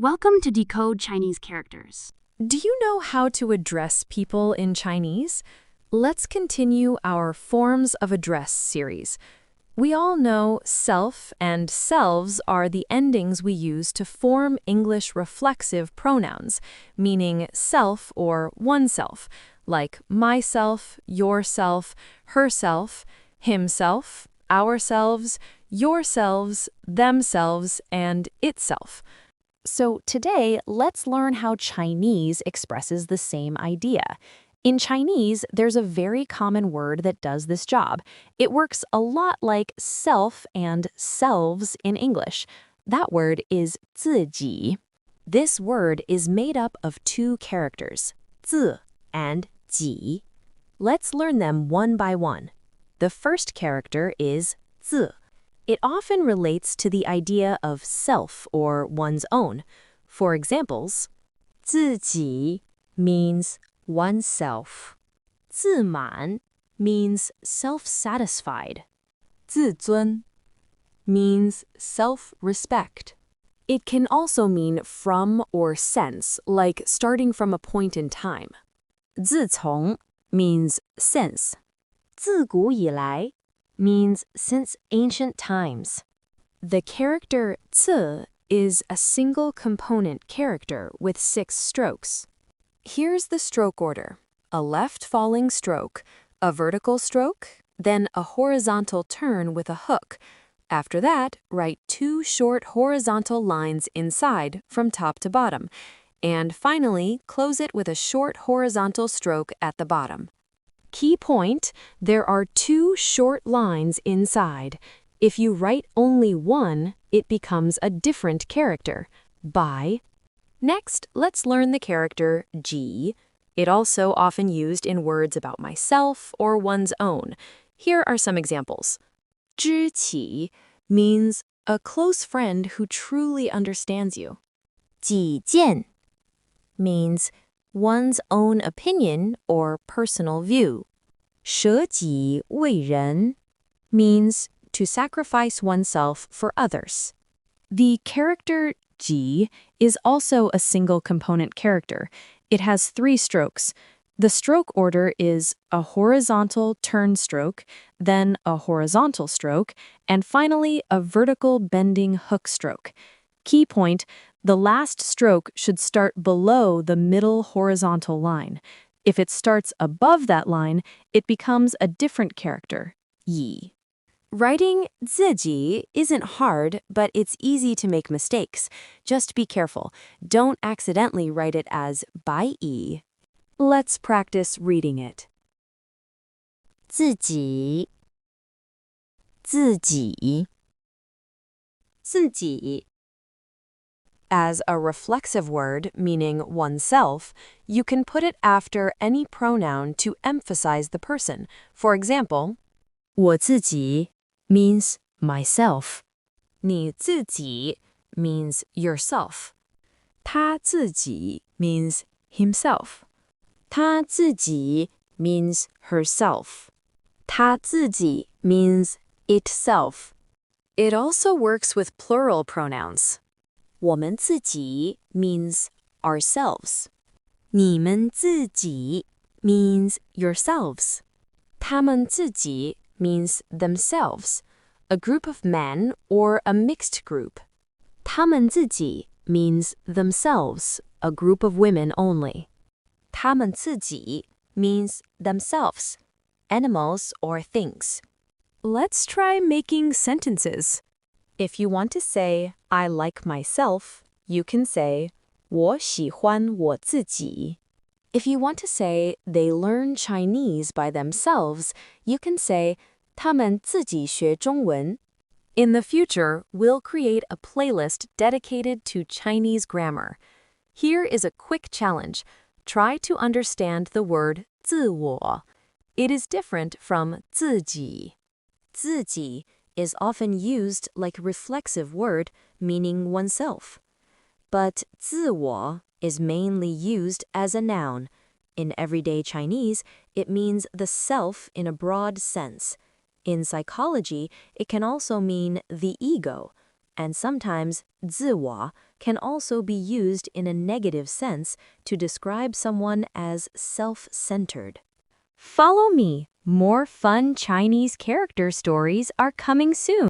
Welcome to Decode Chinese Characters. Do you know how to address people in Chinese? Let's continue our Forms of Address series. We all know self and selves are the endings we use to form English reflexive pronouns, meaning self or oneself, like myself, yourself, herself, himself, ourselves, yourselves, themselves, and itself. So today, let's learn how Chinese expresses the same idea. In Chinese, there's a very common word that does this job. It works a lot like self and selves in English. That word is 自己. This word is made up of two characters, 自 and 己. Let's learn them one by one. The first character is 自. It often relates to the idea of self or one's own. For examples, 自己 means oneself. 自满 means self-satisfied. 自尊 means self-respect. It can also mean from or since, like starting from a point in time. 自从 means since. 自古以来 means since ancient times. The character 字 is a single component character with 6 strokes. Here's the stroke order: a left falling stroke, a vertical stroke, then a horizontal turn with a hook. After that, write 2 short horizontal lines inside from top to bottom, and finally close it with a short horizontal stroke at the bottom. Key point: there are 2 short lines inside. If you write only one, it becomes a different character, by. Next, let's learn the character ji. It also often used in words about myself or one's own. Here are some examples. 知己 means a close friend who truly understands you. 己见 means one's own opinion or personal view. 舍己为人 means to sacrifice oneself for others. The character ji is also a single component character. It has 3 strokes. The stroke order is a horizontal turn stroke, then a horizontal stroke, and finally a vertical bending hook stroke. Key point: the last stroke should start below the middle horizontal line. If it starts above that line, it becomes a different character, yi. Writing 自己 isn't hard, but it's easy to make mistakes. Just be careful. Don't accidentally write it as 白蚁. Let's practice reading it. 自己自己自己 As a reflexive word meaning oneself, you can put it after any pronoun to emphasize the person. For example, 我自己 means myself. 你自己 means yourself. 他自己 means himself. 她自己 means herself. 她自己 means itself. It also works with plural pronouns. 我们自己 means ourselves. 你们自己 means yourselves. 他们自己 means themselves, a group of men or a mixed group. 他们自己 means themselves, a group of women only. 他们自己 means themselves, animals or things. Let's try making sentences. If you want to say, I like myself, you can say, 我喜欢我自己. If you want to say they learn Chinese by themselves, you can say, 他们自己学中文. In the future, we'll create a playlist dedicated to Chinese grammar. Here is a quick challenge. Try to understand the word 自我. It is different from 自己. 自己 is often used like a reflexive word meaning oneself. But 自我 is mainly used as a noun. In everyday Chinese, it means the self in a broad sense. In psychology, it can also mean the ego. And sometimes Ziwo can also be used in a negative sense to describe someone as self-centered. Follow me. More fun Chinese character stories are coming soon.